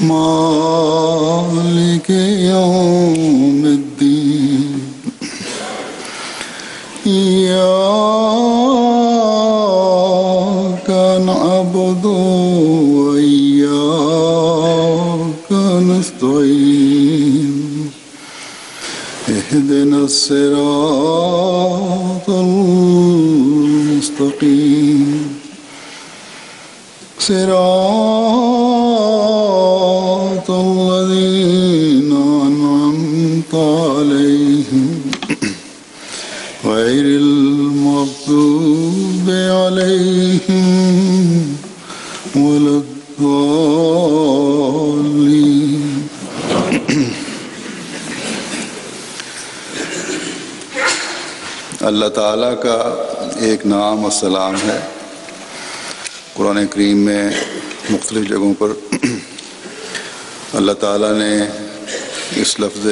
مالك يوم الدين إياك نعبد وإياك نستعين اهدنا الصراط المستقيم صراط الذين أنعمت عليهم غير المغضوب عليهم ولا الضالين. اللہ تعالیٰ کا ایک نام السلام ہے۔ قرآن کریم میں مختلف جگہوں پر اللہ تعالیٰ نے اس لفظ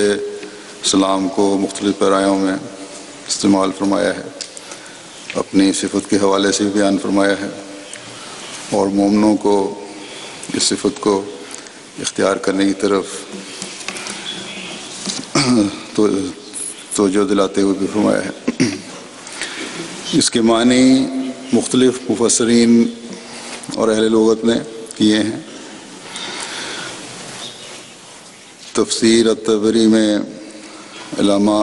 سلام کو مختلف پیرایوں میں استعمال فرمایا ہے، اپنی صفت کے حوالے سے بیان فرمایا ہے، اور مومنوں کو اس صفت کو اختیار کرنے کی طرف توجہ دلاتے ہوئے بھی فرمایا ہے۔ اس کے معنی مختلف مفسرین اور اہل لغت نے کیے ہیں۔ تفسیر الطبری میں علامہ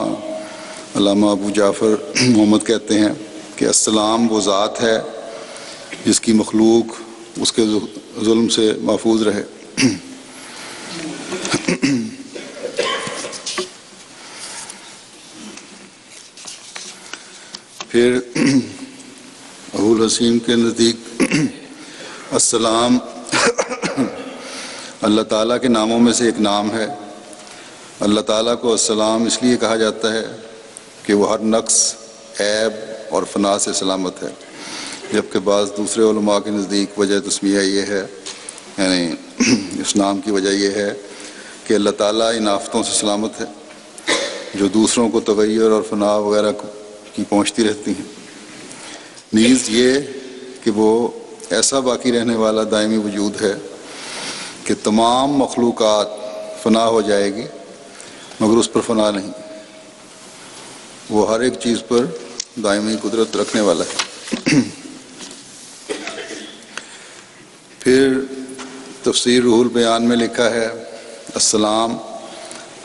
ابو جعفر محمد کہتے ہیں کہ السلام وہ ذات ہے جس کی مخلوق اس کے ظلم سے محفوظ رہے۔ پھر ابو الحسین کے نزدیک السلام اللہ تعالیٰ کے ناموں میں سے ایک نام ہے۔ اللہ تعالیٰ کو السلام اس لیے کہا جاتا ہے کہ وہ ہر نقص، عیب اور فنا سے سلامت ہے، جبکہ بعض دوسرے علماء کے نزدیک وجہ تسمیہ یہ ہے، یعنی اس نام کی وجہ یہ ہے کہ اللہ تعالیٰ ان آفتوں سے سلامت ہے جو دوسروں کو تغیر اور فنا وغیرہ کی پہنچتی رہتی ہیں، نیز یہ کہ وہ ایسا باقی رہنے والا دائمی وجود ہے کہ تمام مخلوقات فنا ہو جائے گی مگر اس پر فنا نہیں، وہ ہر ایک چیز پر دائمی قدرت رکھنے والا ہے۔ پھر تفسیر روح البیان میں لکھا ہے السلام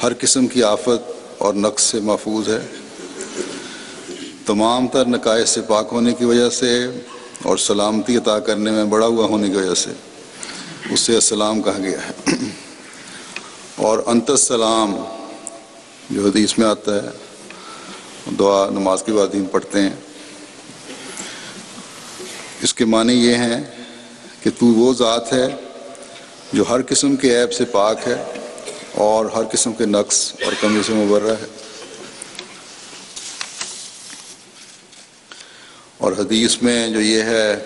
ہر قسم کی آفت اور نقص سے محفوظ ہے، تمام تر نقائص سے پاک ہونے کی وجہ سے اور سلامتی عطا کرنے میں بڑا ہوا ہونے کی وجہ سے اسے السلام کہا گیا ہے۔ اور انت السلام جو حدیث میں آتا ہے، دعا نماز کے بعد ہم پڑھتے ہیں، اس کے معنی یہ ہیں کہ تو وہ ذات ہے جو ہر قسم کے عیب سے پاک ہے اور ہر قسم کے نقص اور کمی سے مبرہ ہے۔ اور حدیث میں جو یہ ہے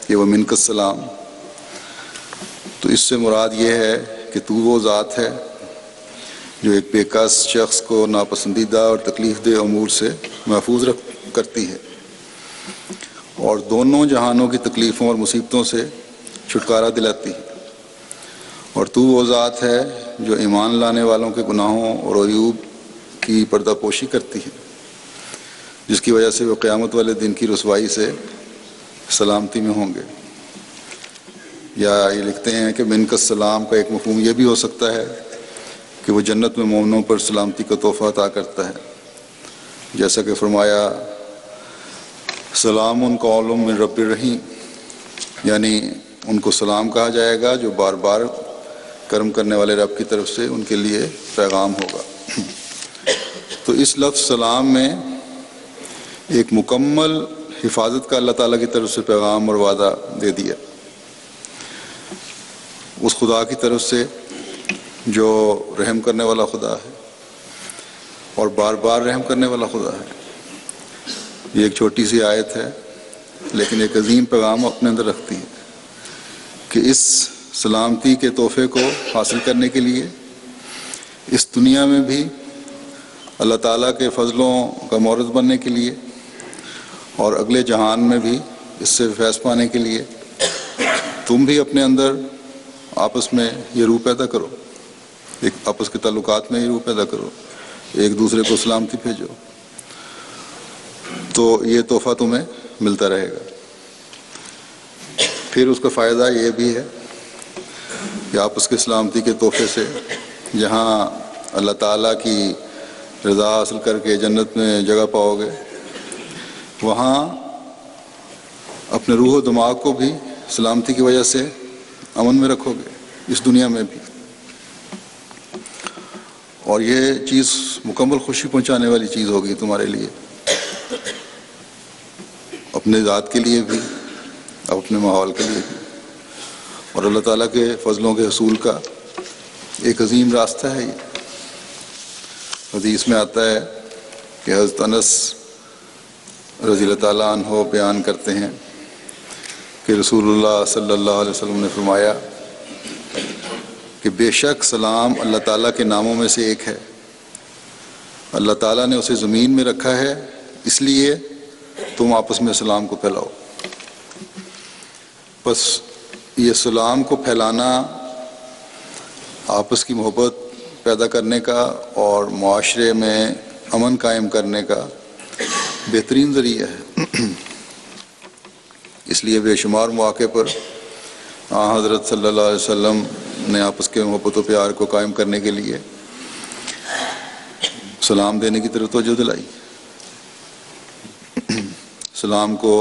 کہ وہ منک السلام، تو اس سے مراد یہ ہے کہ تو وہ ذات ہے جو ایک بے کس شخص کو ناپسندیدہ اور تکلیف دہ امور سے محفوظ کرتی ہے اور دونوں جہانوں کی تکلیفوں اور مصیبتوں سے چھٹکارا دلاتی ہے، اور تو وہ ذات ہے جو ایمان لانے والوں کے گناہوں اور عیوب کی پردہ پوشی کرتی ہے، جس کی وجہ سے وہ قیامت والے دن کی رسوائی سے سلامتی میں ہوں گے۔ یا یہ لکھتے ہیں کہ منک السلام کا ایک مفہوم یہ بھی ہو سکتا ہے کہ وہ جنت میں مومنوں پر سلامتی کا تحفہ عطا کرتا ہے، جیسا کہ فرمایا سلام قول من رب الرحیم، یعنی ان کو سلام کہا جائے گا جو بار بار کرم کرنے والے رب کی طرف سے ان کے لیے پیغام ہوگا۔ تو اس لفظ سلام میں ایک مکمل حفاظت کا اللہ تعالیٰ کی طرف سے پیغام اور وعدہ دے دیا، اس خدا کی طرف سے جو رحم کرنے والا خدا ہے اور بار بار رحم کرنے والا خدا ہے۔ یہ ایک چھوٹی سی آیت ہے لیکن ایک عظیم پیغام اپنے اندر رکھتی ہے کہ اس سلامتی کے تحفے کو حاصل کرنے کے لیے اس دنیا میں بھی اللہ تعالیٰ کے فضلوں کا مورث بننے کے لیے اور اگلے جہان میں بھی اس سے فیض پانے کے لیے تم بھی اپنے اندر آپس میں یہ روح پیدا کرو، ایک آپس کے تعلقات میں یہ روح پیدا کرو، ایک دوسرے کو سلامتی بھیجو، تو یہ تحفہ تمہیں ملتا رہے گا۔ پھر اس کا فائدہ یہ بھی ہے کہ آپس کی سلامتی کے تحفے سے جہاں اللہ تعالیٰ کی رضا حاصل کر کے جنت میں جگہ پاؤ گے، وہاں اپنے روح و دماغ کو بھی سلامتی کی وجہ سے امن میں رکھو گے، اس دنیا میں بھی۔ اور یہ چیز مکمل خوشی پہنچانے والی چیز ہوگی تمہارے لیے، اپنے ذات کے لیے بھی، اپنے ماحول کے لیے بھی، اور اللہ تعالیٰ کے فضلوں کے حصول کا ایک عظیم راستہ ہے۔ یہ حدیث میں آتا ہے کہ حضرت انس رضی اللہ تعالیٰ عنہ بیان کرتے ہیں کہ رسول اللہ صلی اللہ علیہ وسلم نے فرمایا کہ بے شک سلام اللہ تعالیٰ کے ناموں میں سے ایک ہے، اللہ تعالیٰ نے اسے زمین میں رکھا ہے، اس لیے تم آپس میں سلام کو پھیلاؤ۔ بس یہ سلام کو پھیلانا آپس کی محبت پیدا کرنے کا اور معاشرے میں امن قائم کرنے کا بہترین ذریعہ ہے۔ اس لیے بے شمار مواقع پر حضرت صلی اللہ علیہ وسلم نے آپس کے محبت و پیار کو قائم کرنے کے لیے سلام دینے کی طرف توجہ دلائی، سلام کو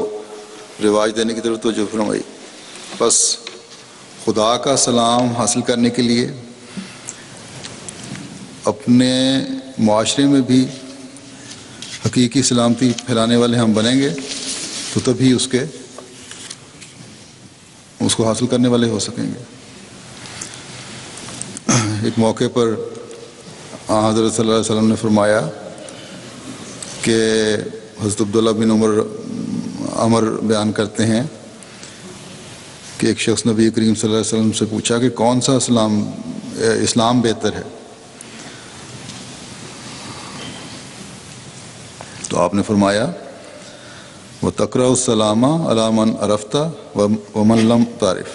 رواج دینے کی طرف توجہ فرمائی۔ بس خدا کا سلام حاصل کرنے کے لیے اپنے معاشرے میں بھی حقیقی سلامتی پھیلانے والے ہم بنیں گے تو تبھی اس کو حاصل کرنے والے ہو سکیں گے۔ ایک موقع پر حضرت صلی اللہ علیہ وسلم نے فرمایا کہ حضرت عبداللہ بن عمر بیان کرتے ہیں کہ ایک شخص نبی کریم صلی اللہ علیہ وسلم سے پوچھا کہ کون سا اسلام بہتر ہے، تو آپ نے فرمایا وَتَقْرَأُ السَّلَامَ عَلَىٰ مَنْ عَرَفْتَ وَمَنْ لَمْ تَعْرِفْ،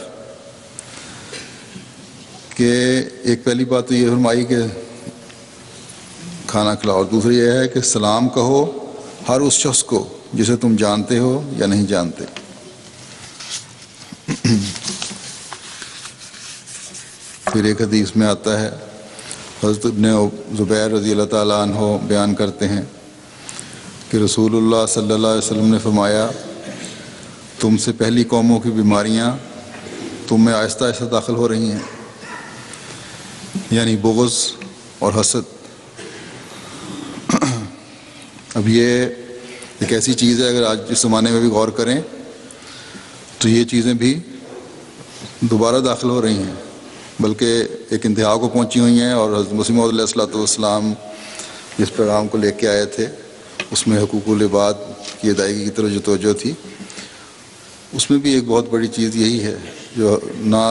کہ ایک پہلی بات تو یہ فرمائی کہ کھانا کھلاؤ، اور دوسری یہ ہے کہ سلام کہو ہر اس شخص کو جسے تم جانتے ہو یا نہیں جانتے۔ پھر ایک حدیث میں آتا ہے، حضرت ابن زبیر رضی اللہ تعالیٰ عنہ بیان کرتے ہیں کہ رسول اللہ صلی اللہ علیہ وسلم نے فرمایا تم سے پہلی قوموں کی بیماریاں تم میں آہستہ آہستہ داخل ہو رہی ہیں، یعنی بغض اور حسد۔ اب یہ ایک ایسی چیز ہے، اگر آج اس زمانے میں بھی غور کریں تو یہ چیزیں بھی دوبارہ داخل ہو رہی ہیں، بلکہ ایک انتہا کو پہنچی ہوئی ہیں۔ اور حضرت مسیح موعود علیہ الصلوۃ والسلام جس پیغام کو لے کے آئے تھے اس میں حقوق العباد کی ادائیگی کی طرف جو توجہ تھی، اس میں بھی ایک بہت بڑی چیز یہی ہے جو نہ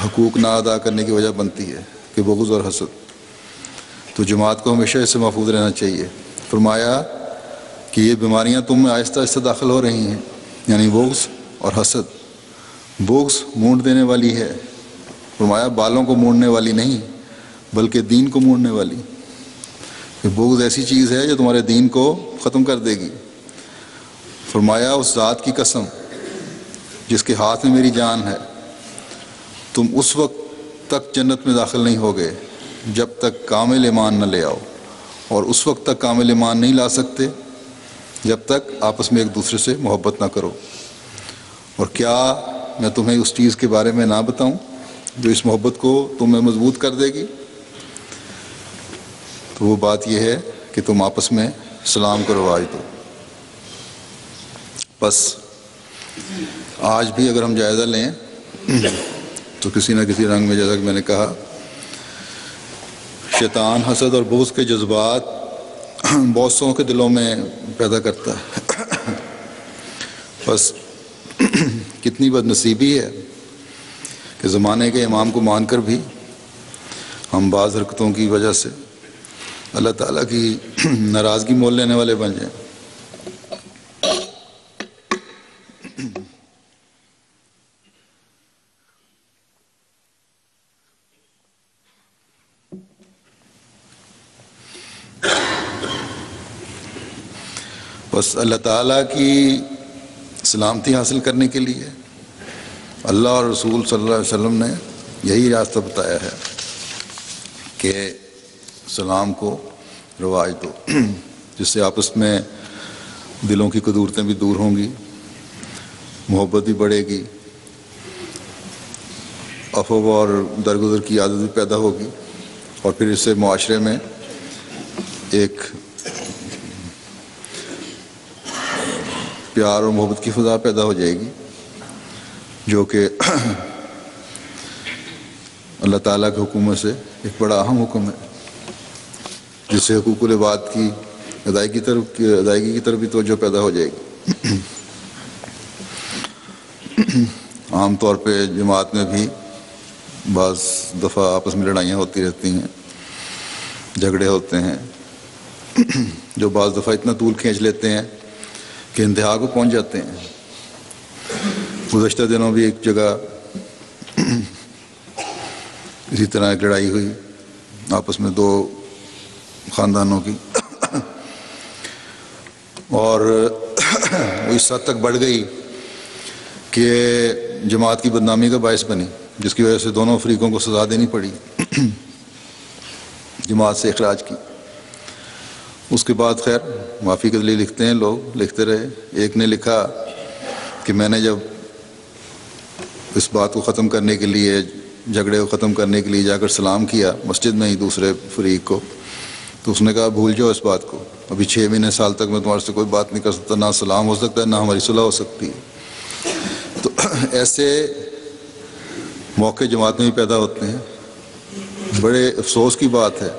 حقوق نہ ادا کرنے کی وجہ بنتی ہے کہ بغض اور حسد۔ تو جماعت کو ہمیشہ اس سے محفوظ رہنا چاہیے۔ فرمایا کہ یہ بیماریاں تم میں آہستہ آہستہ داخل ہو رہی ہیں، یعنی بغض اور حسد۔ بغض مونڈ دینے والی ہے، فرمایا بالوں کو مونڈنے والی نہیں بلکہ دین کو مونڈنے والی۔ کہ بغض ایسی چیز ہے جو تمہارے دین کو ختم کر دے گی۔ فرمایا اس ذات کی قسم جس کے ہاتھ میں میری جان ہے، تم اس وقت تک جنت میں داخل نہیں ہوگے جب تک کامل ایمان نہ لے آؤ، اور اس وقت تک کامل ایمان نہیں لا سکتے جب تک آپس میں ایک دوسرے سے محبت نہ کرو۔ اور کیا میں تمہیں اس چیز کے بارے میں نہ بتاؤں جو اس محبت کو تمہیں مضبوط کر دے گی؟ تو وہ بات یہ ہے کہ تم آپس میں سلام کو رواج دو۔ بس آج بھی اگر ہم جائزہ لیں تو کسی نہ کسی رنگ میں، جیسا کہ میں نے کہا، شیطان حسد اور بغض کے جذبات بہت سو کے دلوں میں پیدا کرتا ہے۔ بس کتنی بد نصیبی ہے کہ زمانے کے امام کو مان کر بھی ہم بعض حرکتوں کی وجہ سے اللہ تعالیٰ کی ناراضگی مول لینے والے بن جائیں۔ بس اللہ تعالیٰ کی سلامتی حاصل کرنے کے لیے اللہ اور رسول صلی اللہ علیہ وسلم نے یہی راستہ بتایا ہے کہ سلام کو رواج دو، جس سے آپس میں دلوں کی قدورتیں بھی دور ہوں گی، محبت بھی بڑھے گی، عفو اور درگزر کی عادت بھی پیدا ہوگی، اور پھر اس سے معاشرے میں ایک پیار اور محبت کی فضا پیدا ہو جائے گی، جو کہ اللہ تعالیٰ کے حکم سے ایک بڑا اہم حکم ہے، جس سے حقوق العباد کی ادائیگی کی طرف بھی توجہ پیدا ہو جائے گی۔ عام طور پہ جماعت میں بھی بعض دفعہ آپس میں لڑائیاں ہوتی رہتی ہیں، جھگڑے ہوتے ہیں، جو بعض دفعہ اتنا طول کھینچ لیتے ہیں کہ انتہا کو پہنچ جاتے ہیں۔ گزشتہ دنوں بھی ایک جگہ اسی طرح ایک لڑائی ہوئی آپس میں دو خاندانوں کی، اور وہ اس حد تک بڑھ گئی کہ جماعت کی بدنامی کا باعث بنی، جس کی وجہ سے دونوں فریقوں کو سزا دینی پڑی، جماعت سے اخراج کی۔ اس کے بعد خیر معافی کے لیے لکھتے ہیں لوگ، لکھتے رہے۔ ایک نے لکھا کہ میں نے جب اس بات کو ختم کرنے کے لیے، جھگڑے کو ختم کرنے کے لیے جا کر سلام کیا مسجد میں ہی دوسرے فریق کو، تو اس نے کہا بھول جاؤ اس بات کو، ابھی 6 مہینے سال تک میں تمہارے سے کوئی بات نہیں کر سکتا، نہ سلام ہو سکتا ہے، نہ ہماری صلح ہو سکتی ہے۔ تو ایسے موقع جماعت میں بھی پیدا ہوتے ہیں۔ بڑے افسوس کی بات ہے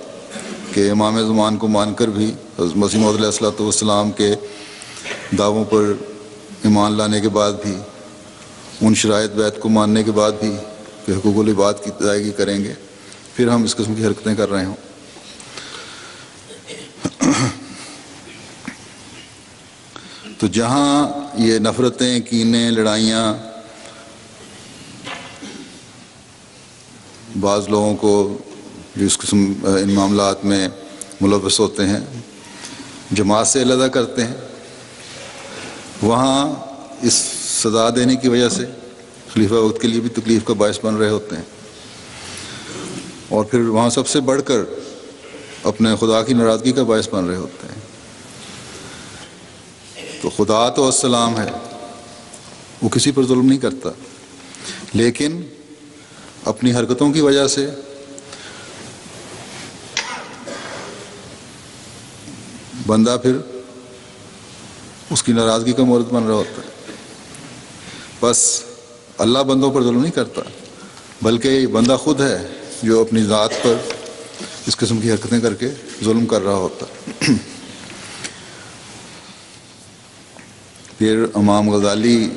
کہ امام زمان کو مان کر بھی، حضرت مسیح موعود علیہ الصلوۃ والسلام کے دعووں پر ایمان لانے کے بعد بھی، ان شرائط بیعت کو ماننے کے بعد بھی کہ حقوق العباد کی ادائیگی کریں گے، پھر ہم اس قسم کی حرکتیں کر رہے ہوں۔ تو جہاں یہ نفرتیں، کینے، لڑائیاں بعض لوگوں کو جو اس قسم ان معاملات میں ملوث ہوتے ہیں جماعت سے علیحدہ کرتے ہیں، وہاں اس سزا دینے کی وجہ سے خلیفہ وقت کے لیے بھی تکلیف کا باعث بن رہے ہوتے ہیں، اور پھر وہاں سب سے بڑھ کر اپنے خدا کی ناراضگی کا باعث بن رہے ہوتے ہیں۔ تو خدا تو السلام ہے، وہ کسی پر ظلم نہیں کرتا، لیکن اپنی حرکتوں کی وجہ سے بندہ پھر اس کی ناراضگی کا مورد بن رہا ہوتا ہے۔ بس اللہ بندوں پر ظلم نہیں کرتا، بلکہ یہ بندہ خود ہے جو اپنی ذات پر اس قسم کی حرکتیں کر کے ظلم کر رہا ہوتا ہے۔ پھر امام غزالی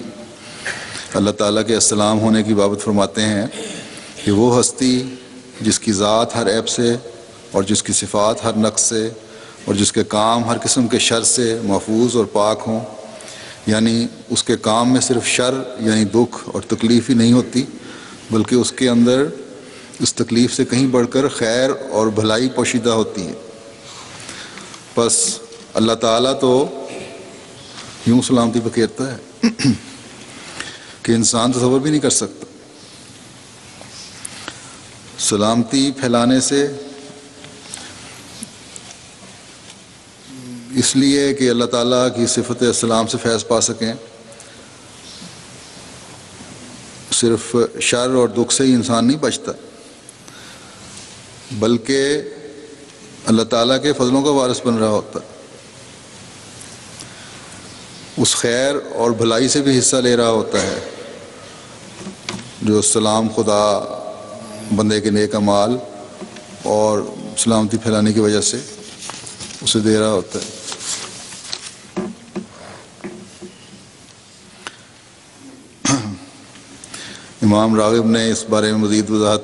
اللہ تعالیٰ کے السلام ہونے کی بابت فرماتے ہیں کہ وہ ہستی جس کی ذات ہر عیب سے اور جس کی صفات ہر نقص سے اور جس کے کام ہر قسم کے شر سے محفوظ اور پاک ہوں، یعنی اس کے کام میں صرف شر یعنی دکھ اور تکلیف ہی نہیں ہوتی، بلکہ اس کے اندر اس تکلیف سے کہیں بڑھ کر خیر اور بھلائی پوشیدہ ہوتی ہے۔ بس اللہ تعالیٰ تو یوں سلامتی بکھیرتا ہے کہ انسان تصور بھی نہیں کر سکتا۔ سلامتی پھیلانے سے اس لیے کہ اللہ تعالیٰ کی صفت السلام سے فیض پا سکیں، صرف شر اور دکھ سے ہی انسان نہیں بچتا، بلکہ اللہ تعالیٰ کے فضلوں کا وارث بن رہا ہوتا، اس خیر اور بھلائی سے بھی حصہ لے رہا ہوتا ہے جو سلام خدا بندے کے نیک اعمال اور سلامتی پھیلانے کی وجہ سے اسے دے رہا ہوتا ہے۔ امام راغب نے اس بارے میں مزید وضاحت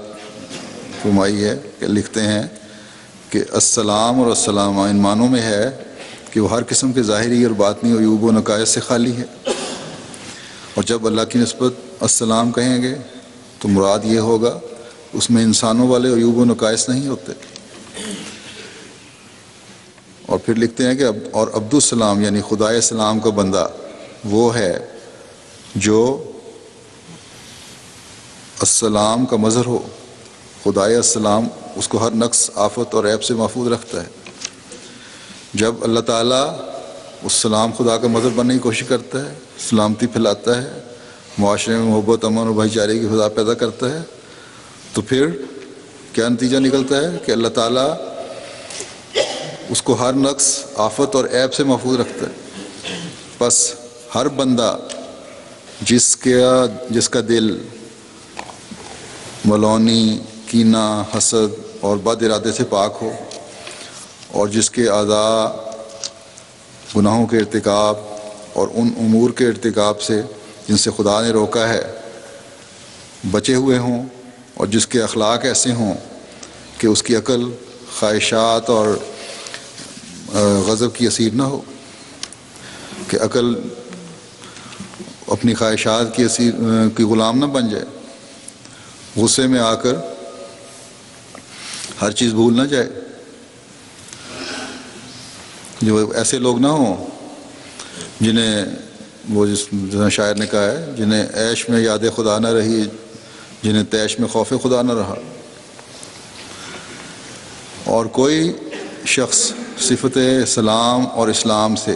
فرمائی ہے کہ لکھتے ہیں کہ السلام اور السلام ان معنوں میں ہے کہ وہ ہر قسم کے ظاہری اور باطنی عیوب و نقائص سے خالی ہے، اور جب اللہ کی نسبت السلام کہیں گے تو مراد یہ ہوگا اس میں انسانوں والے عیوب و نقائص نہیں ہوتے، اور پھر لکھتے ہیں کہ اور عبد السلام یعنی خدائے السلام کا بندہ وہ ہے جو السلام کا مظہر ہو. خدائے السلام اس کو ہر نقص، آفت اور عیب سے محفوظ رکھتا ہے. جب اللہ تعالیٰ اس سلام خدا کا مظہر بننے کی کوشش کرتا ہے، سلامتی پھیلاتا ہے، معاشرے میں محبت، امن اور بھائی چارے کی فضا پیدا کرتا ہے، تو پھر کیا نتیجہ نکلتا ہے کہ اللہ تعالیٰ اس کو ہر نقص، آفت اور عیب سے محفوظ رکھتا ہے. بس ہر بندہ جس کا دل ملونی، کینہ، حسد اور بد ارادے سے پاک ہو، اور جس کے اعضاء گناہوں کے ارتکاب اور ان امور کے ارتکاب سے جن سے خدا نے روکا ہے بچے ہوئے ہوں، اور جس کے اخلاق ایسے ہوں کہ اس کی عقل خواہشات اور غضب کی اسیر نہ ہو، کہ عقل اپنی خواہشات کی غلام نہ بن جائے، غصے میں آ کر ہر چیز بھول نہ جائے. جو ایسے لوگ نہ ہوں جنہیں وہ جس شاعر نے کہا ہے، جنہیں عیش میں یاد خدا نہ رہی، جنہیں تیش میں خوف خدا نہ رہا. اور کوئی شخص صفت سلام اور اسلام سے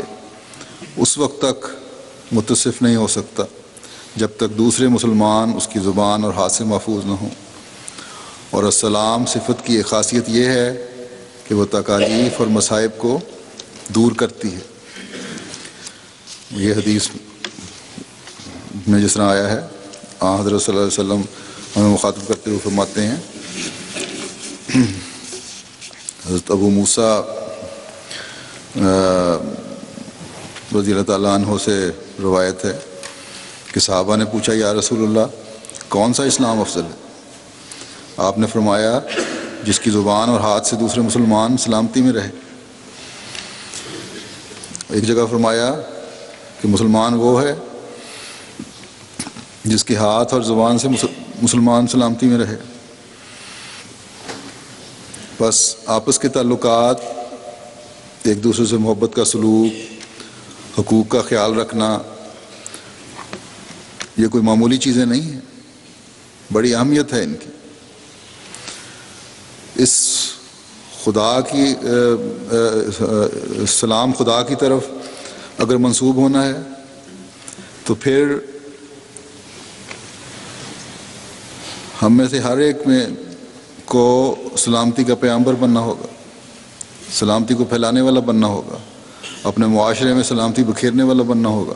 اس وقت تک متصف نہیں ہو سکتا جب تک دوسرے مسلمان اس کی زبان اور ہاتھ سے محفوظ نہ ہوں. اور السلام صفت کی ایک خاصیت یہ ہے کہ وہ تکالیف اور مصائب کو دور کرتی ہے. یہ حدیث میں جس طرح آیا ہے، حضرت صلی اللہ علیہ وسلم ہمیں مخاطب کرتے ہوئے فرماتے ہیں، حضرت ابو موسیٰ رضی اللہ تعالیٰ عنہ سے روایت ہے کہ صحابہ نے پوچھا یا رسول اللہ کون سا اسلام افضل ہے؟ آپ نے فرمایا جس کی زبان اور ہاتھ سے دوسرے مسلمان سلامتی میں رہے. ایک جگہ فرمایا کہ مسلمان وہ ہے جس کے ہاتھ اور زبان سے مسلمان سلامتی میں رہے. بس آپس کے تعلقات، ایک دوسرے سے محبت کا سلوک، حقوق کا خیال رکھنا، یہ کوئی معمولی چیزیں نہیں ہیں، بڑی اہمیت ہے ان کی. اس خدا کی سلام خدا کی طرف اگر منسوب ہونا ہے تو پھر ہم میں سے ہر ایک میں کو سلامتی کا پیغمبر بننا ہوگا، سلامتی کو پھیلانے والا بننا ہوگا، اپنے معاشرے میں سلامتی بکھیرنے والا بننا ہوگا.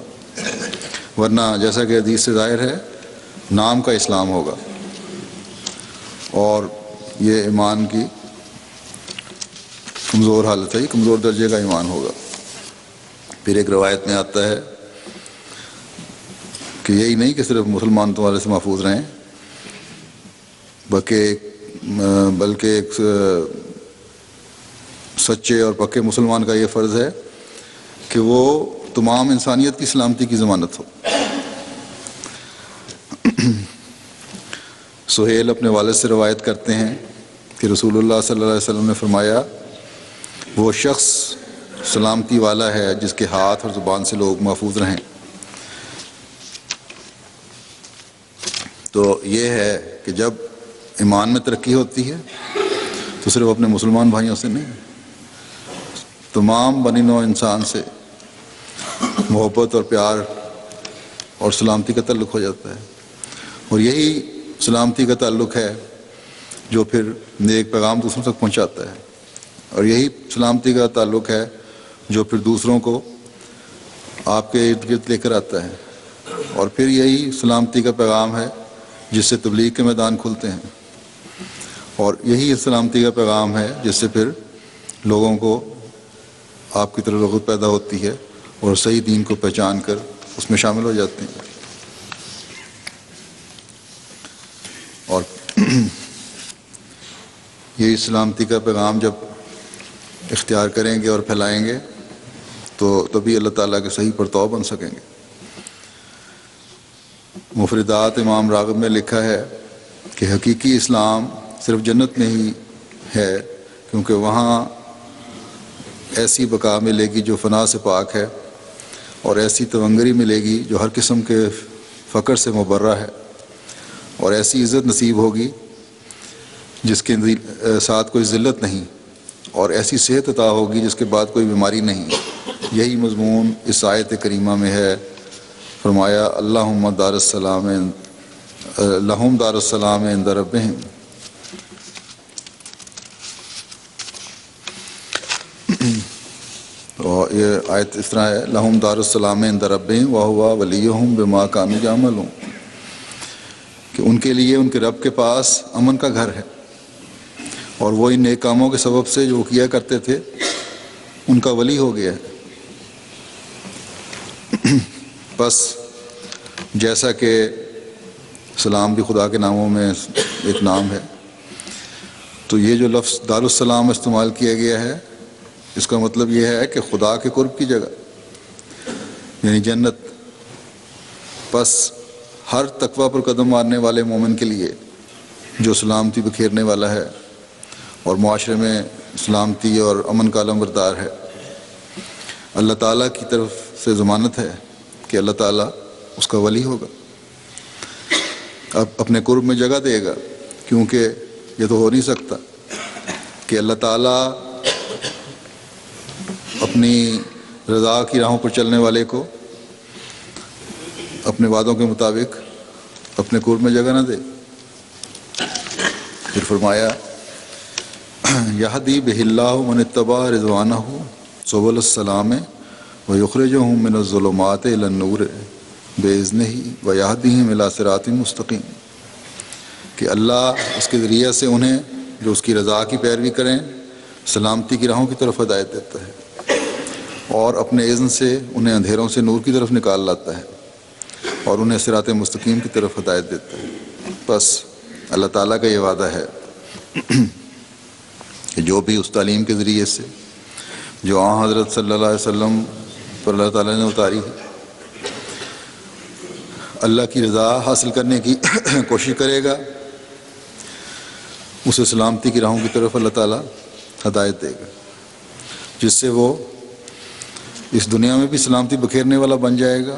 ورنہ جیسا کہ حدیث سے ظاہر ہے نام کا اسلام ہوگا اور یہ ایمان کی کمزور حالت ہے، یہ کمزور درجے کا ایمان ہوگا. پھر ایک روایت میں آتا ہے کہ یہی نہیں کہ صرف مسلمان تمہارے سے محفوظ رہیں، بلکہ ایک سچے اور پکے مسلمان کا یہ فرض ہے کہ وہ تمام انسانیت کی سلامتی کی ضمانت ہو. سہیل اپنے والد سے روایت کرتے ہیں کہ رسول اللہ صلی اللہ علیہ وسلم نے فرمایا وہ شخص سلامتی والا ہے جس کے ہاتھ اور زبان سے لوگ محفوظ رہیں. تو یہ ہے کہ جب ایمان میں ترقی ہوتی ہے تو صرف اپنے مسلمان بھائیوں سے نہیں، تمام بنی نوع انسان سے محبت اور پیار اور سلامتی کا تعلق ہو جاتا ہے. اور یہی سلامتی کا تعلق ہے جو پھر نیک پیغام دوسروں تک پہنچاتا ہے، اور یہی سلامتی کا تعلق ہے جو پھر دوسروں کو آپ کے ارد گرد لے کر آتا ہے. اور پھر یہی سلامتی کا پیغام ہے جس سے تبلیغ کے میدان کھلتے ہیں، اور یہی سلامتی کا پیغام ہے جس سے پھر لوگوں کو آپ کی طرف رغبت پیدا ہوتی ہے اور صحیح دین کو پہچان کر اس میں شامل ہو جاتے ہیں. اور یہی سلامتی کا پیغام جب اختیار کریں گے اور پھیلائیں گے تو تبھی اللہ تعالیٰ کے صحیح پرتو بن سکیں گے. مفردات امام راغب میں لکھا ہے کہ حقیقی اسلام صرف جنت میں ہی ہے، کیونکہ وہاں ایسی بقا ملے گی جو فنا سے پاک ہے، اور ایسی تونگری ملے گی جو ہر قسم کے فقر سے مبرہ ہے، اور ایسی عزت نصیب ہوگی جس کے ساتھ کوئی ذلت نہیں، اور ایسی صحت عطا ہوگی جس کے بعد کوئی بیماری نہیں۔ یہی مضمون اس آیت کریمہ میں ہے۔ فرمایا اللہم دار السلام لہم دار السلام عند ربہم۔ اور یہ آیت اس طرح ہے، لہم دار السلام عند ربہم وہو ولیہم بما کانوا یعملون، کہ ان کے لیے ان کے رب کے پاس امن کا گھر ہے، اور وہ ان نیک کاموں کے سبب سے جو کیا کرتے تھے ان کا ولی ہو گیا ہے۔ بس جیسا کہ سلام بھی خدا کے ناموں میں ایک نام ہے، تو یہ جو لفظ دار السلام استعمال کیا گیا ہے، اس کا مطلب یہ ہے کہ خدا کے قرب کی جگہ، یعنی جنت۔ بس ہر تقویٰ پر قدم مارنے والے مومن کے لیے جو سلامتی بکھیرنے والا ہے اور معاشرے میں سلامتی اور امن کا علمبردار ہے، اللہ تعالیٰ کی طرف سے ضمانت ہے کہ اللہ تعالیٰ اس کا ولی ہوگا، اب اپنے قرب میں جگہ دے گا، کیونکہ یہ تو ہو نہیں سکتا کہ اللہ تعالیٰ اپنی رضا کی راہوں پر چلنے والے کو اپنے وعدوں کے مطابق اپنے قرب میں جگہ نہ دے۔ پھر فرمایا یہدی بہ اللہ من اتبع رضوانہ سبل السلام ویخرجہم من الظلمات الی النور باذنہ ویہدیہم الی صراط مستقیم، کہ اللہ اس کے ذریعے سے انہیں جو اس کی رضا کی پیروی کریں سلامتی کی راہوں کی طرف ہدایت دیتا ہے، اور اپنے اذن سے انہیں اندھیروں سے نور کی طرف نکال لاتا ہے، اور انہیں صراط مستقیم کی طرف ہدایت دیتا ہے۔ بس اللہ تعالیٰ کا یہ وعدہ ہے کہ جو بھی اس تعلیم کے ذریعے سے جو آن حضرت صلی اللہ علیہ وسلم پر اللہ تعالیٰ نے اتاری ہے، اللہ کی رضا حاصل کرنے کی کوشش کرے گا، اسے سلامتی کی راہوں کی طرف اللہ تعالیٰ ہدایت دے گا، جس سے وہ اس دنیا میں بھی سلامتی بکھیرنے والا بن جائے گا،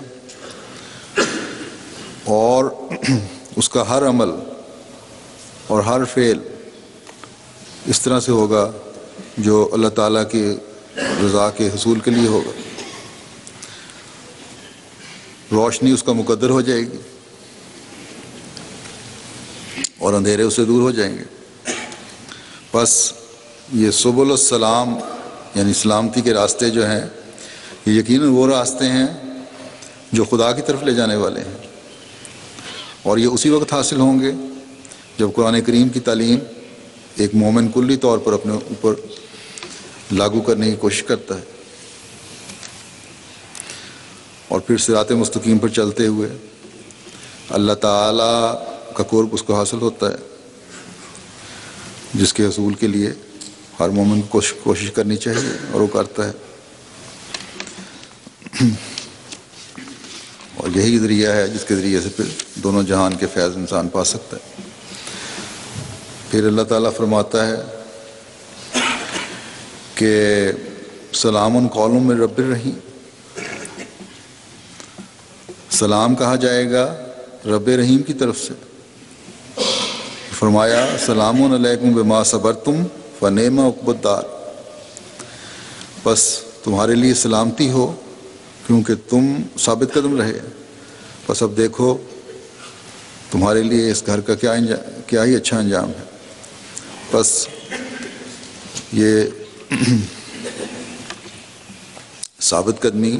اور اس کا ہر عمل اور ہر فعل اس طرح سے ہوگا جو اللہ تعالیٰ کی رضا کے حصول کے لیے ہوگا۔ روشنی اس کا مقدر ہو جائے گی اور اندھیرے اس سے دور ہو جائیں گے۔ بس یہ سبل السلام یعنی سلامتی کے راستے جو ہیں، یہ یقیناً وہ راستے ہیں جو خدا کی طرف لے جانے والے ہیں، اور یہ اسی وقت حاصل ہوں گے جب قرآن کریم کی تعلیم ایک مومن کلی طور پر اپنے اوپر لاگو کرنے کی کوشش کرتا ہے، اور پھر صراط مستقیم پر چلتے ہوئے اللہ تعالیٰ کا قرب اس کو حاصل ہوتا ہے، جس کے حصول کے لیے ہر مومن کو کوشش کرنی چاہیے، اور وہ کرتا ہے، اور یہی ذریعہ ہے جس کے ذریعے سے پھر دونوں جہان کے فیض انسان پا سکتا ہے۔ پھر اللہ تعالیٰ فرماتا ہے کہ سلام قول من رب الرحیم، سلام کہا جائے گا رب رحیم کی طرف سے۔ فرمایا سلام علیکم بما صبرتم فنعم عقبی الدار، بس تمہارے لیے سلامتی ہو کیونکہ تم ثابت قدم رہے، بس اب دیکھو تمہارے لیے اس گھر کا کیا ہی اچھا انجام ہے۔ بس یہ ثابت قدمی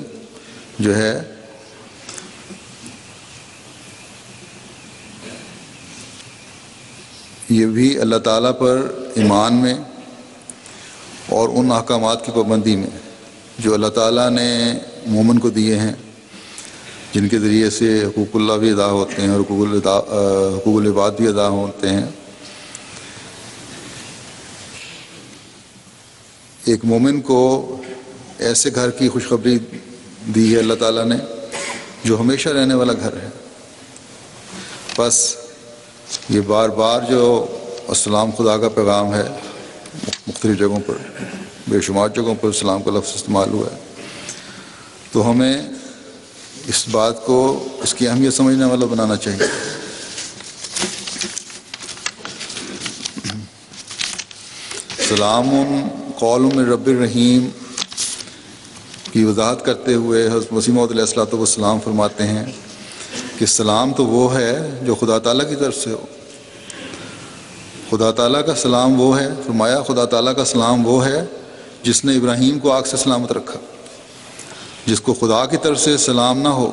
جو ہے یہ بھی اللہ تعالیٰ پر ایمان میں اور ان احکامات کی پابندی میں جو اللہ تعالیٰ نے مومن کو دیے ہیں، جن کے ذریعے سے حقوق اللہ بھی ادا ہوتے ہیں اور حقوق العباد بھی ادا ہوتے ہیں۔ ایک مومن کو ایسے گھر کی خوشخبری دی ہے اللہ تعالیٰ نے جو ہمیشہ رہنے والا گھر ہے۔ بس یہ بار بار جو السلام خدا کا پیغام ہے مختلف جگہوں پر، بے شمار جگہوں پر سلام کا لفظ استعمال ہوا ہے. تو ہمیں اس بات کو اس کی اہمیت سمجھنے والا بنانا چاہیے. سلام قول من رب الرحیم کی وضاحت کرتے ہوئے حضرت مسیح موعود علیہ الصلوۃ والسلام فرماتے ہیں کہ سلام تو وہ ہے جو خدا تعالیٰ کی طرف سے ہو. خدا تعالیٰ کا سلام وہ ہے، فرمایا خدا تعالیٰ کا سلام وہ ہے جس نے ابراہیم کو آگ سے سلامت رکھا. جس کو خدا کی طرف سے سلام نہ ہو،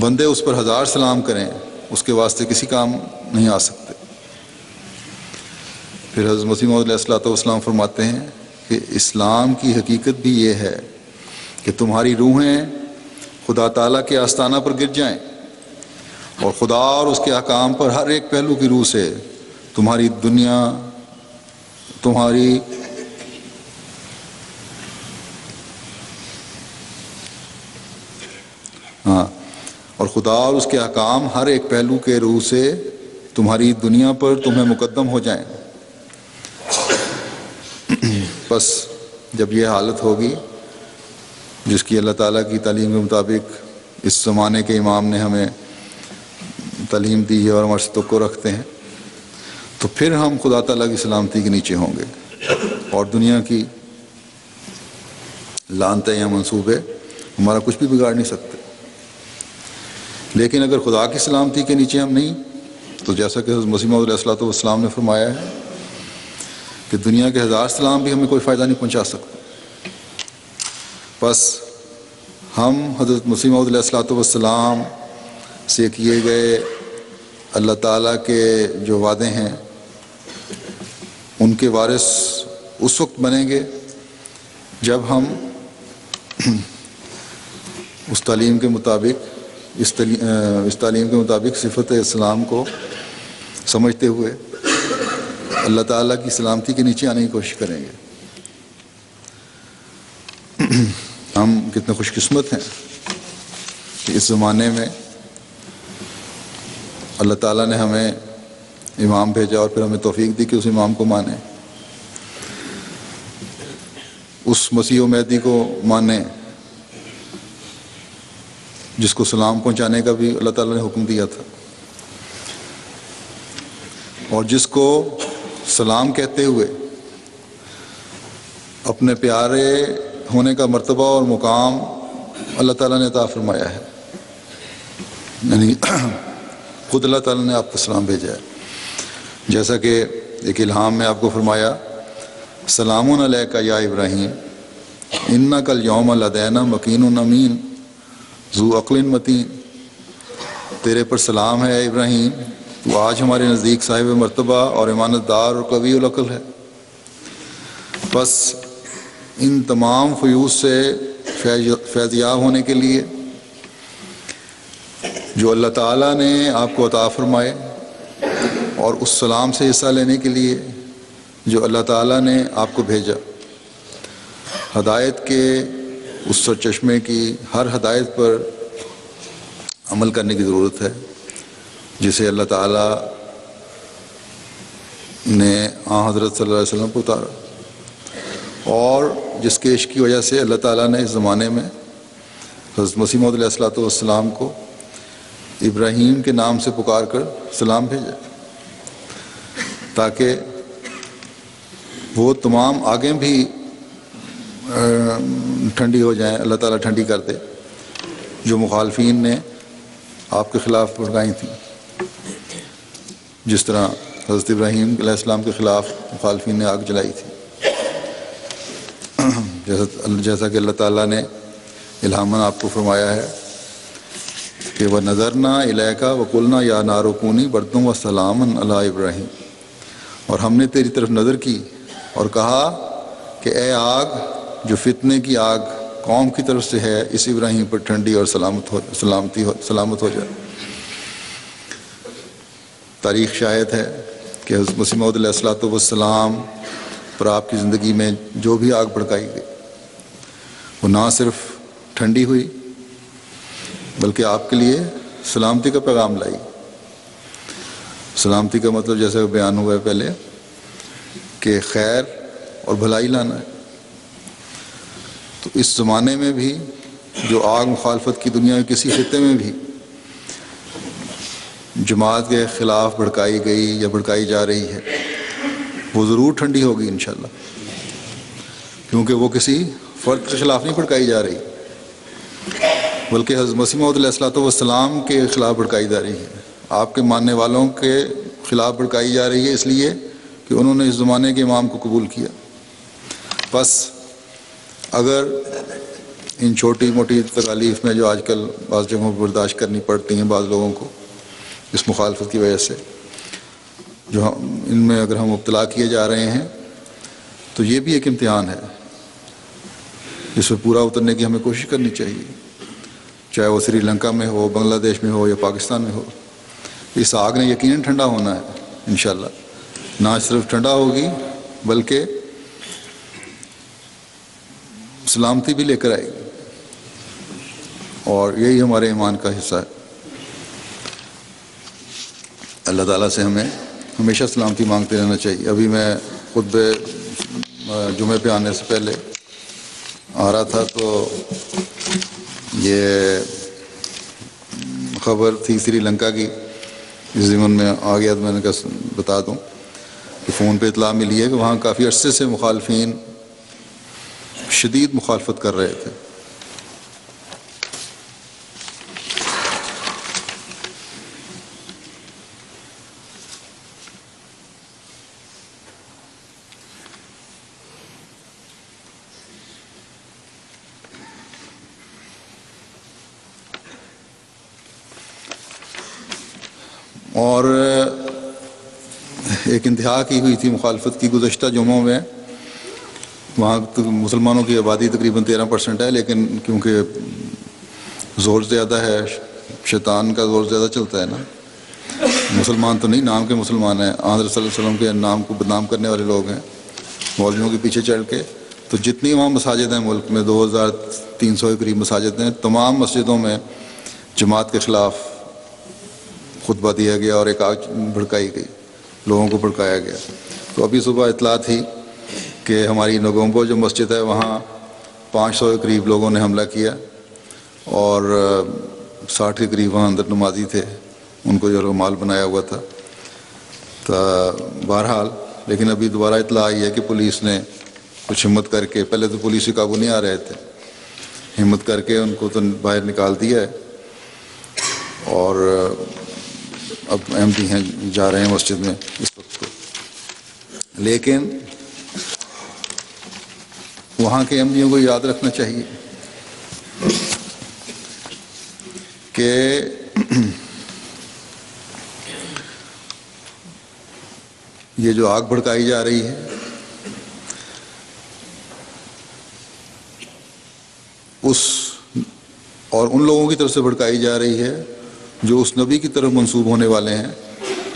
بندے اس پر 1000 سلام کریں، اس کے واسطے کسی کام نہیں آ سکتے. پھر حضرت مسیح موعود علیہ الصلوۃ والسلام فرماتے ہیں کہ اسلام کی حقیقت بھی یہ ہے کہ تمہاری روحیں خدا تعالیٰ کے آستانہ پر گر جائیں اور خدا اور اس کے احکام پر ہر ایک پہلو کی روح سے تمہاری دنیا، تمہاری اور خدا اور اس کے احکام ہر ایک پہلو کے روح سے تمہاری دنیا پر تمہیں مقدم ہو جائیں. بس جب یہ حالت ہوگی جس کی اللہ تعالیٰ کی تعلیم کے مطابق اس زمانے کے امام نے ہمیں تعلیم دی ہے اور ہمارے سے توقع رکھتے ہیں، تو پھر ہم خدا تعالیٰ کی سلامتی کے نیچے ہوں گے اور دنیا کی لعنتیں یا منصوبے ہمارا کچھ بھی بگاڑ نہیں سکتے. لیکن اگر خدا کی سلامتی کے نیچے ہم نہیں، تو جیسا کہ حضرت مسیح موعود علیہ الصلوۃ والسلام نے فرمایا ہے کہ دنیا کے 1000 سلام بھی ہمیں کوئی فائدہ نہیں پہنچا سکتے. بس ہم حضرت مسیح موعود علیہ الصلوۃ والسلام سے کیے گئے اللہ تعالیٰ کے جو وعدے ہیں ان کے وارث اس وقت بنیں گے جب ہم اس تعلیم کے مطابق اس تعلیم کے مطابق صفت اسلام کو سمجھتے ہوئے اللہ تعالیٰ کی سلامتی کے نیچے آنے کی کوشش کریں گے. ہم کتنے خوش قسمت ہیں کہ اس زمانے میں اللہ تعالیٰ نے ہمیں امام بھیجا اور پھر ہمیں توفیق دی کہ اس امام کو مانیں، اس مسیح و مہدی کو مانیں جس کو سلام پہنچانے کا بھی اللہ تعالیٰ نے حکم دیا تھا، اور جس کو سلام کہتے ہوئے اپنے پیارے ہونے کا مرتبہ اور مقام اللہ تعالیٰ نے عطا فرمایا ہے. یعنی خود اللہ تعالیٰ نے آپ کو سلام بھیجا ہے. جیسا کہ ایک الہام میں آپ کو فرمایا سلام علیک یا ابراہیم انک الیوم لدینا مکین امین ذو عقل متین. تیرے پر سلام ہے ابراہیم، تو آج ہمارے نزدیک صاحب مرتبہ اور امانت دار اور قوی العقل ہے. بس ان تمام فیوز سے فیضیاب ہونے کے لیے جو اللہ تعالیٰ نے آپ کو عطا فرمائے اور اس سلام سے حصہ لینے کے لیے جو اللہ تعالیٰ نے آپ کو بھیجا، ہدایت کے اس سرچشمے کی ہر ہدایت پر عمل کرنے کی ضرورت ہے جسے اللہ تعالیٰ نے حضرت صلی اللہ علیہ وسلم کو اتارا، اور جس کے عشق کی وجہ سے اللہ تعالیٰ نے اس زمانے میں حضرت مسیح موعود علیہ الصلوۃ والسلام کو ابراہیم کے نام سے پکار کر سلام بھیجا، تاکہ وہ تمام آگیں بھی ٹھنڈی ہو جائیں، اللہ تعالیٰ ٹھنڈی کر دے جو مخالفین نے آپ کے خلاف بھڑکائی تھیں. جس طرح حضرت ابراہیم علیہ السلام کے خلاف مخالفین نے آگ جلائی تھی، جیسا کہ اللہ تعالیٰ نے الہاماً آپ کو فرمایا ہے کہ وَنَظَرْنَا إِلَيْكَ وَقُلْنَا يَا نَارُ كُونِي بَرْدًا وَسَلَامًا عَلَىٰ إِبْرَاہِيمَ. اور ہم نے تیری طرف نظر کی اور کہا کہ اے آگ جو فتنے کی آگ قوم کی طرف سے ہے، اس ابراہیم پر ٹھنڈی اور سلامت ہو جائے. تاریخ شاہد ہے کہ حضرت مسیح موعود علیہ الصلوۃ والسلام پر آپ کی زندگی میں جو بھی آگ بھڑکائی گئی وہ نہ صرف ٹھنڈی ہوئی بلکہ آپ کے لیے سلامتی کا پیغام لائی. سلامتی کا مطلب جیسا بیان ہوا ہے پہلے کہ خیر اور بھلائی لانا ہے. تو اس زمانے میں بھی جو آگ مخالفت کی دنیا کے کسی خطے میں بھی جماعت کے خلاف بھڑکائی گئی یا بھڑکائی جا رہی ہے، وہ ضرور ٹھنڈی ہوگی انشاءاللہ، کیونکہ وہ کسی فرد کے خلاف نہیں بھڑکائی جا رہی، بلکہ حضرت مسیح موعود علیہ الصلوۃ والسلام کے خلاف بھڑکائی جا رہی ہے، آپ کے ماننے والوں کے خلاف بھڑکائی جا رہی ہے، اس لیے کہ انہوں نے اس زمانے کے امام کو قبول کیا۔ بس اگر ان چھوٹی موٹی تکالیف میں جو آج کل بعض جگہوں پر برداشت کرنی پڑتی ہیں بعض لوگوں کو اس مخالفت کی وجہ سے، جو ان میں اگر ہم مبتلا کیے جا رہے ہیں، تو یہ بھی ایک امتحان ہے جس میں پورا اترنے کی ہمیں کوشش کرنی چاہیے، چاہے وہ سری لنکا میں ہو، بنگلہ دیش میں ہو یا پاکستان میں ہو۔ اس آگ نے یقیناً ٹھنڈا ہونا ہے انشاءاللہ، نہ صرف ٹھنڈا ہوگی بلکہ سلامتی بھی لے کر آئے گی، اور یہی ہمارے ایمان کا حصہ ہے۔ اللہ تعالیٰ سے ہمیں ہمیشہ سلامتی مانگتے رہنا چاہیے۔ ابھی میں خطبے جمعے پہ آنے سے پہلے آ رہا تھا تو یہ خبر تھی سری لنکا کی، اس ضمن میں آ گیا تو میں نے کہا بتا دوں کہ فون پہ اطلاع ملی ہے کہ وہاں کافی عرصے سے مخالفین شدید مخالفت کر رہے تھے۔ اور ایک انتہا کی ہوئی تھی مخالفت کی گزشتہ جمعوں میں، وہاں مسلمانوں کی آبادی تقریباً 13% ہے، لیکن کیونکہ زور زیادہ ہے، شیطان کا زور زیادہ چلتا ہے نا، مسلمان تو نہیں، نام کے مسلمان ہیں، آنظر صلی اللہ علیہ وسلم کے نام کو بدنام کرنے والے لوگ ہیں مولویوں کے پیچھے چڑھ کے۔ تو جتنی وہاں مساجد ہیں ملک میں 2300 کے قریب مساجد ہیں، تمام مسجدوں میں جماعت کے خلاف خطبہ دیا گیا اور ایک آگ بھڑکائی گئی، لوگوں کو بھڑکایا گیا۔ تو ابھی صبح اطلاع تھی کہ ہماری نگومبو جو مسجد ہے وہاں 500 کے قریب لوگوں نے حملہ کیا، اور 60 کے قریب وہاں اندر نمازی تھے، ان کو جو رومال بنایا ہوا تھا۔ تو بہرحال لیکن ابھی دوبارہ اطلاع آئی ہے کہ پولیس نے کچھ ہمت کر کے، پہلے تو پولیس کے قابو نہیں آ رہے تھے، ہمت کر کے ان کو تو باہر نکال دیا ہے، اور اب احمدی ہیں جا رہے ہیں مسجد میں اس وقت کو۔ لیکن وہاں کے احمدیوں کو یاد رکھنا چاہیے کہ یہ جو آگ بھڑکائی جا رہی ہے اس اور ان لوگوں کی طرف سے بھڑکائی جا رہی ہے جو اس نبی کی طرف منسوب ہونے والے ہیں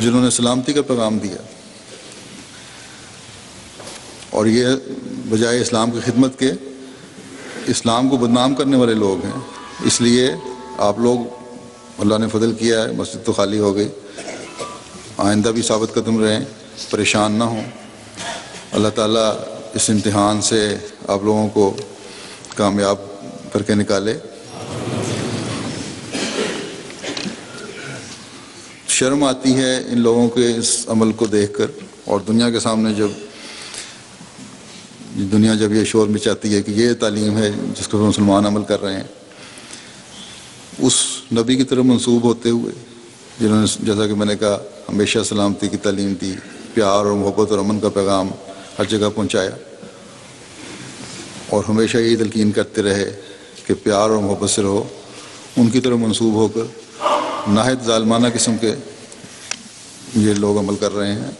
جنہوں نے سلامتی کا پیغام دیا، اور یہ بجائے اسلام کی خدمت کے اسلام کو بدنام کرنے والے لوگ ہیں۔ اس لیے آپ لوگ، اللہ نے فضل کیا ہے، مسجد تو خالی ہو گئی، آئندہ بھی ثابت قدم رہیں، پریشان نہ ہوں، اللہ تعالیٰ اس امتحان سے آپ لوگوں کو کامیاب کر کے نکالے۔ شرم آتی ہے ان لوگوں کے اس عمل کو دیکھ کر، اور دنیا کے سامنے جب یہ شور مچاتی ہے کہ یہ تعلیم ہے جس کو مسلمان عمل کر رہے ہیں، اس نبی کی طرف منسوب ہوتے ہوئے جنہوں نے، جیسا کہ میں نے کہا، ہمیشہ سلامتی کی تعلیم دی، پیار اور محبت اور امن کا پیغام ہر جگہ پہنچایا، اور ہمیشہ یہی تلقین کرتے رہے کہ پیار اور محبت سے رہو، ان کی طرف منسوب ہو کر نہایت ظالمانہ قسم کے یہ لوگ عمل کر رہے ہیں،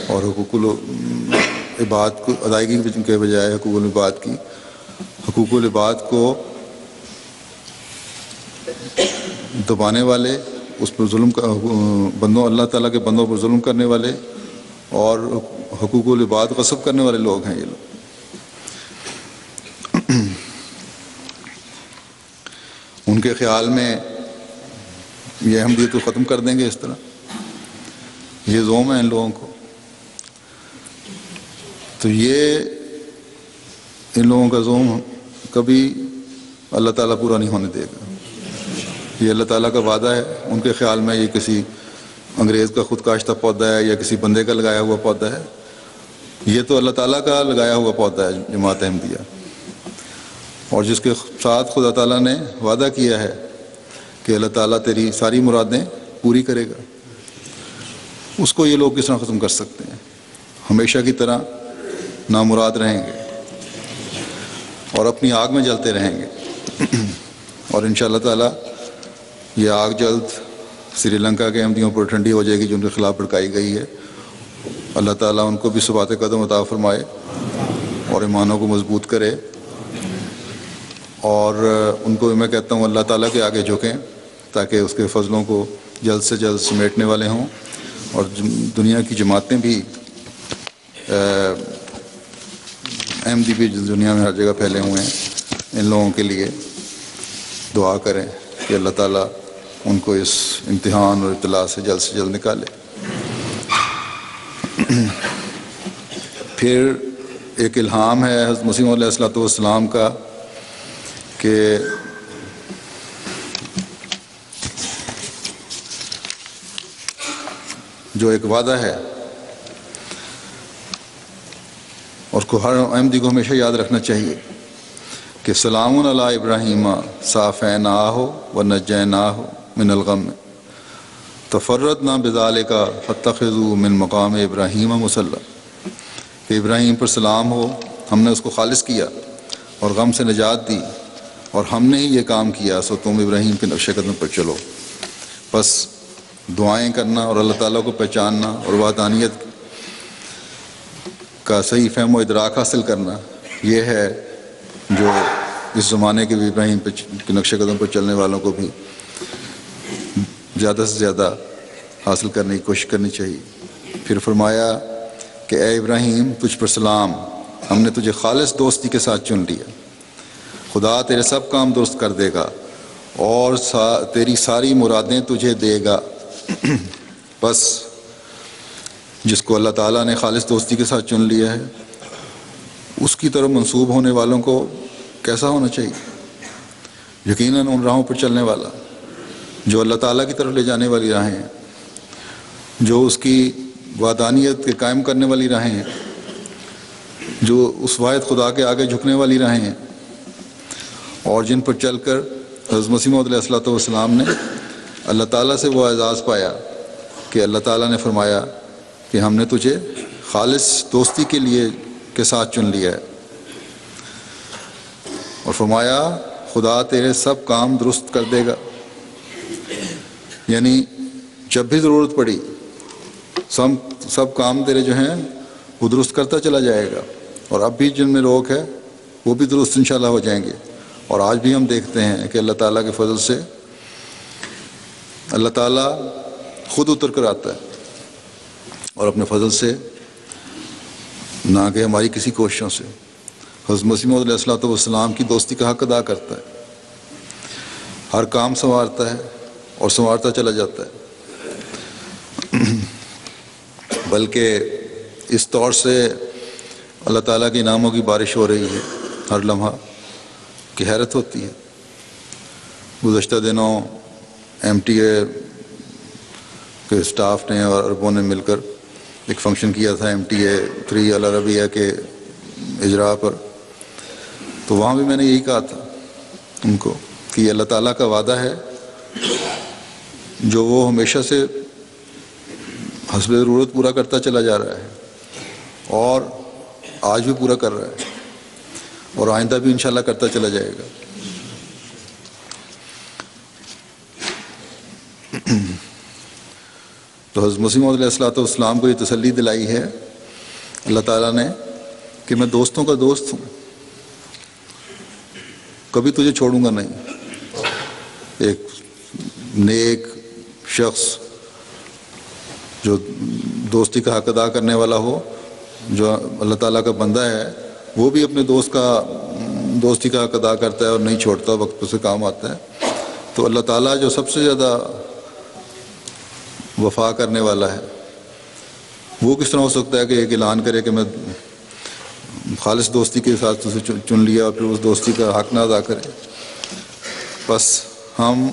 اور حقوق العباد کو ادائیگی کے بجائے حقوق العباد کو دبانے والے، اس پر ظلم بندوں، اللہ تعالیٰ کے بندوں پر ظلم کرنے والے اور حقوق العباد غصب کرنے والے لوگ ہیں یہ لوگ۔ ان کے خیال میں یہ احمدیت کو ختم کر دیں گے اس طرح، یہ زوم ہے ان لوگوں کو۔ تو یہ ان لوگوں کا زوم کبھی اللہ تعالیٰ پورا نہیں ہونے دے گا. یہ اللہ تعالیٰ کا وعدہ ہے. ان کے خیال میں یہ کسی انگریز کا خود کاشتہ پودا ہے یا کسی بندے کا لگایا ہوا پودا ہے. یہ تو اللہ تعالیٰ کا لگایا ہوا پودا ہے جماعت احمدیہ, اور جس کے ساتھ خدا تعالیٰ نے وعدہ کیا ہے کہ اللہ تعالیٰ تیری ساری مرادیں پوری کرے گا, اس کو یہ لوگ کس طرح ختم کر سکتے ہیں؟ ہمیشہ کی طرح نامراد رہیں گے اور اپنی آگ میں جلتے رہیں گے. اور انشاءاللہ تعالیٰ یہ آگ جلد سری لنکا کے احمدیوں پر ٹھنڈی ہو جائے گی جو ان کے خلاف بھڑکائی گئی ہے. اللہ تعالیٰ ان کو بھی ثبات قدم عطا فرمائے اور ایمانوں کو مضبوط کرے, اور ان کو میں کہتا ہوں اللہ تعالیٰ کے آگے جھکیں تاکہ اس کے فضلوں کو جلد سے جلد سمیٹنے والے ہوں. اور دنیا کی جماعتیں بھی احمدی بھی دنیا میں ہر جگہ پھیلے ہوئے ہیں, ان لوگوں کے لیے دعا کریں کہ اللہ تعالیٰ ان کو اس امتحان اور ابتلا سے جلد نکالے. پھر ایک الہام ہے حضرت مسیح موعود علیہ السلام کا کہ جو ایک وعدہ ہے اور کو ہر احمدی کو ہمیشہ یاد رکھنا چاہیے کہ سلام علی ابراہیم صافیناہ و نجیناہ من الغم تفرطنا بذالک فاتخذوا من مقام ابراہیم مصلی, کہ ابراہیم پر سلام ہو, ہم نے اس کو خالص کیا اور غم سے نجات دی, اور ہم نے ہی یہ کام کیا, سو تم ابراہیم کے نقش قدم پر چلو. بس دعائیں کرنا اور اللہ تعالیٰ کو پہچاننا اور وحدانیت کا صحیح فہم و ادراک حاصل کرنا, یہ ہے جو اس زمانے کے بھی ابراہیم کے نقش قدم پر چلنے والوں کو بھی زیادہ سے زیادہ حاصل کرنے کی کوشش کرنی چاہیے. پھر فرمایا کہ اے ابراہیم تجھ پر سلام, ہم نے تجھے خالص دوستی کے ساتھ چن لیا, خدا تیرے سب کام درست کر دے گا اور تیری ساری مرادیں تجھے دے گا. بس جس کو اللہ تعالیٰ نے خالص دوستی کے ساتھ چن لیا ہے اس کی طرف منسوب ہونے والوں کو کیسا ہونا چاہیے؟ یقیناً ان راہوں پر چلنے والا جو اللہ تعالیٰ کی طرف لے جانے والی راہیں ہیں, جو اس کی وحدانیت کے قائم کرنے والی راہیں ہیں, جو اس واحد خدا کے آگے جھکنے والی راہیں ہیں, اور جن پر چل کر حضرت مسیح موعود علیہ السلام نے اللہ تعالیٰ سے وہ اعزاز پایا کہ اللہ تعالیٰ نے فرمایا کہ ہم نے تجھے خالص دوستی کے لیے کے ساتھ چن لیا ہے, اور فرمایا خدا تیرے سب کام درست کر دے گا. یعنی جب بھی ضرورت پڑی سب کام تیرے جو ہیں وہ درست کرتا چلا جائے گا, اور اب بھی جن میں روک ہے وہ بھی درست انشاءاللہ ہو جائیں گے. اور آج بھی ہم دیکھتے ہیں کہ اللہ تعالیٰ کے فضل سے اللہ تعالیٰ خود اتر کر آتا ہے اور اپنے فضل سے, نہ کہ ہماری کسی کوششوں سے, حضرت مسیح موعود علیہ السلام کی دوستی کا حق ادا کرتا ہے, ہر کام سنوارتا ہے اور سنوارتا چلا جاتا ہے. بلکہ اس طور سے اللہ تعالیٰ کے انعاموں کی بارش ہو رہی ہے ہر لمحہ کہ حیرت ہوتی ہے. گزشتہ دنوں ایم ٹی اے کے اسٹاف نے اور عربوں نے مل کر ایک فنکشن کیا تھا ایم ٹی اے 3 العربیہ کے اجراء پر, تو وہاں بھی میں نے یہی کہا تھا ان کو کہ یہ اللہ تعالیٰ کا وعدہ ہے جو وہ ہمیشہ سے حسب ضرورت پورا کرتا چلا جا رہا ہے, اور آج بھی پورا کر رہا ہے, اور آئندہ بھی انشاءاللہ کرتا چلا جائے گا. تو حضرت مسیح موعود علیہ السلام کو یہ تسلی دلائی ہے اللہ تعالیٰ نے کہ میں دوستوں کا دوست ہوں, کبھی تجھے چھوڑوں گا نہیں. ایک نیک شخص جو دوستی کا حق ادا کرنے والا ہو, جو اللہ تعالیٰ کا بندہ ہے, وہ بھی اپنے دوستی کا حق ادا کرتا ہے اور نہیں چھوڑتا, وقت پہ سے کام آتا ہے. تو اللہ تعالیٰ جو سب سے زیادہ وفا کرنے والا ہے, وہ کس طرح ہو سکتا ہے کہ ایک اعلان کرے کہ میں خالص دوستی کے ساتھ اسے چن لیا اور پھر اس دوستی کا حق نہ ادا کرے. بس ہم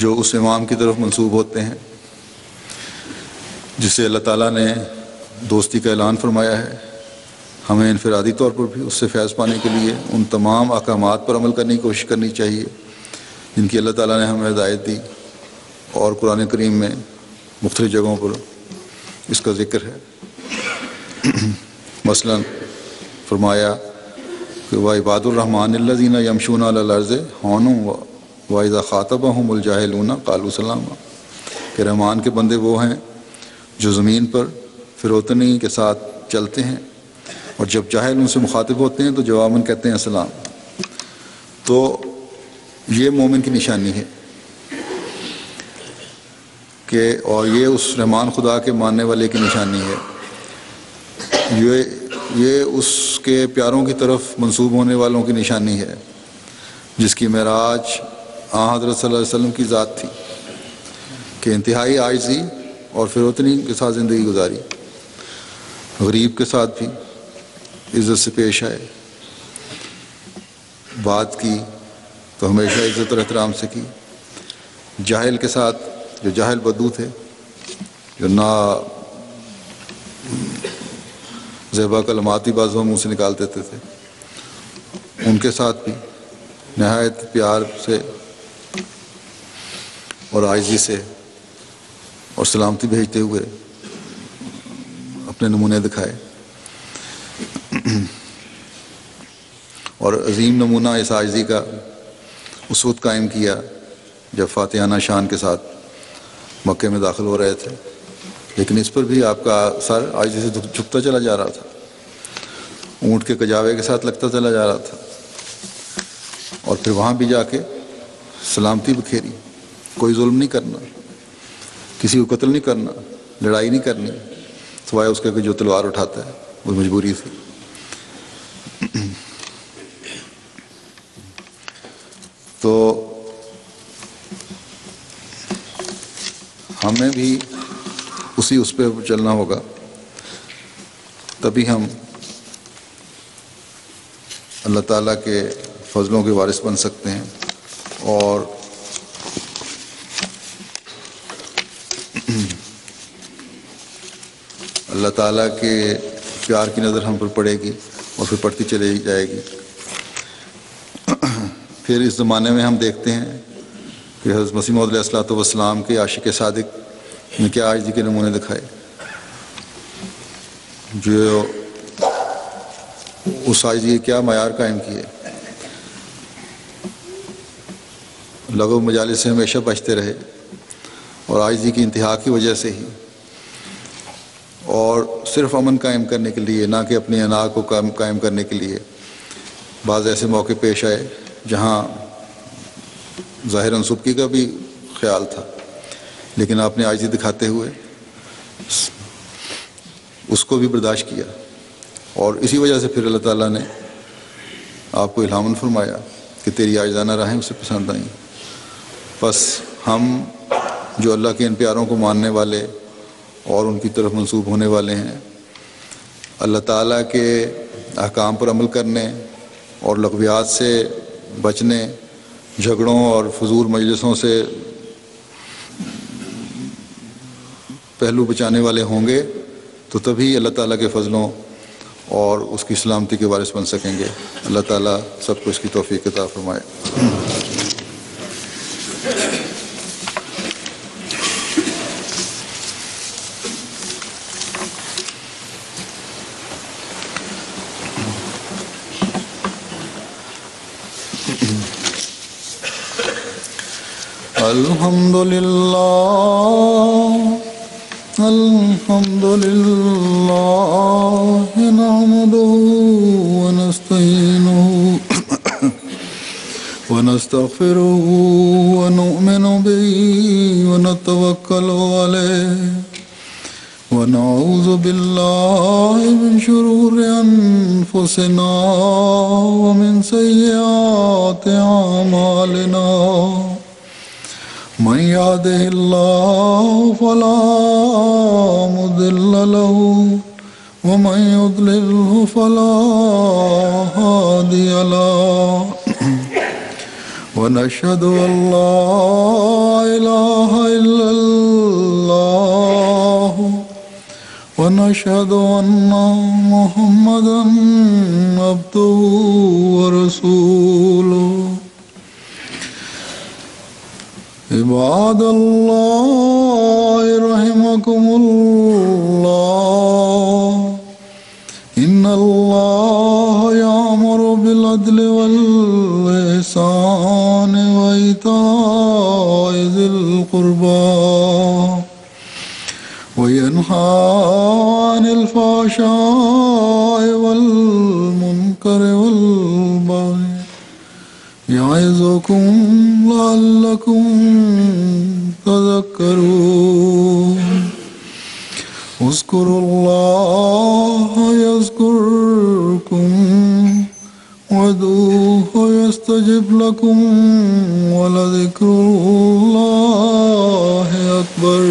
جو اس امام کی طرف منسوب ہوتے ہیں جسے اللہ تعالیٰ نے دوستی کا اعلان فرمایا ہے، ہمیں انفرادی طور پر بھی اس سے فیض پانے کے لیے ان تمام احکامات پر عمل کرنے کی کوشش کرنی چاہیے جن کی اللہ تعالیٰ نے ہمیں ہدایت دی، اور قرآن کریم میں مختلف جگہوں پر اس کا ذکر ہے. مثلا فرمایا کہ وَعِبَادُ الرَّحْمَٰنِ الَّذِينَ يَمْشُونَ عَلَى الْأَرْضِ هَوْنًا وَإِذَا خَاطَبَهُمُ الْجَاهِلُونَ قَالُوا سَلَامًا، کہ رحمان کے بندے وہ ہیں جو زمین پر فروتنی کے ساتھ چلتے ہیں اور جب جاہل ان سے مخاطب ہوتے ہیں تو جواباً کہتے ہیں السلام. تو یہ مومن کی نشانی ہے کہ، اور یہ اس رحمان خدا کے ماننے والے کی نشانی ہے، یہ اس کے پیاروں کی طرف منسوب ہونے والوں کی نشانی ہے جس کی معراج حضرت صلی اللہ علیہ وسلم کی ذات تھی کہ انتہائی عاجزی اور فروتنی کے ساتھ زندگی گزاری، غریب کے ساتھ بھی عزت سے پیش آئے، بات کی تو ہمیشہ عزت اور احترام سے کی. جاہل کے ساتھ، جو جاہل بدو تھے، جو نا زیبا کلمات ہی بعض منہ سے نکال دیتے تھے، ان کے ساتھ بھی نہایت پیار سے اور عاجزی سے اور سلامتی بھیجتے ہوئے اپنے نمونے دکھائے. اور عظیم نمونہ اس عاجزی کا اس وقت قائم کیا جب فاتحانہ شان کے ساتھ مکے میں داخل ہو رہے تھے، لیکن اس پر بھی آپ کا سر عاجزی سے جھکتا چلا جا رہا تھا، اونٹ کے کجاوے کے ساتھ لگتا چلا جا رہا تھا، اور پھر وہاں بھی جا کے سلامتی بکھیری، کوئی ظلم نہیں کرنا، کسی کو قتل نہیں کرنا، لڑائی نہیں کرنی، سوائے اس کے کہ جو تلوار اٹھاتا ہے، وہ مجبوری تھی. تو ہمیں بھی اسی اس پہ چلنا ہوگا، تبھی ہم اللہ تعالیٰ کے فضلوں کے وارث بن سکتے ہیں اور اللہ تعالیٰ کے پیار کی نظر ہم پر پڑے گی اور پھر پڑتی چلی جائے گی. پھر اس زمانے میں ہم دیکھتے ہیں کہ حضرت مسیح موعود علیہ الصلوۃ والسلام کے عاشق صادق نے کیا عاجزی کے نمونے دکھائے، جو اس عاجزی کے کیا معیار قائم کیے. لغو مجالس سے ہمیشہ بچتے رہے اور عاجزی کی انتہا کی وجہ سے ہی، اور صرف امن قائم کرنے کے لیے، نہ کہ اپنی انا کو قائم کرنے کے لیے. بعض ایسے موقع پیش آئے جہاں ظاہراً سبکی کا بھی خیال تھا، لیکن آپ نے عاجزی دکھاتے ہوئے اس کو بھی برداشت کیا، اور اسی وجہ سے پھر اللہ تعالیٰ نے آپ کو الہام فرمایا کہ تیری عاجزانہ راہیں اسے پسند آئیں. بس ہم جو اللہ کے ان پیاروں کو ماننے والے اور ان کی طرف منسوب ہونے والے ہیں، اللہ تعالیٰ کے احکام پر عمل کرنے اور لغویات سے بچنے، جھگڑوں اور فضول مجلسوں سے پہلو بچانے والے ہوں گے تو تبھی اللہ تعالیٰ کے فضلوں اور اس کی سلامتی کے وارث بن سکیں گے. اللہ تعالیٰ سب کو اس کی توفیق عطا فرمائے. الحمد لله نحمده ونستعينه ونستغفره ونؤمن به ونتوكل عليه ونعوذ بالله من شرور أنفسنا ومن سيئات أعمالنا. من يهده الله فلا مضل له ومن يضلله فلا هادي له ونشهد أن لا إله إلا الله ونشهد أن محمدا عبده ورسوله عباد الله رحمكم الله إن الله يأمر بالعدل والإحسان وإيتاء ذي القربى وينهى عن الفحشاء والمنكر والبغي يعظكم لعلكم تذكرون اذكروا الله يذكركم وادعوه يستجب لكم ولذكر الله أكبر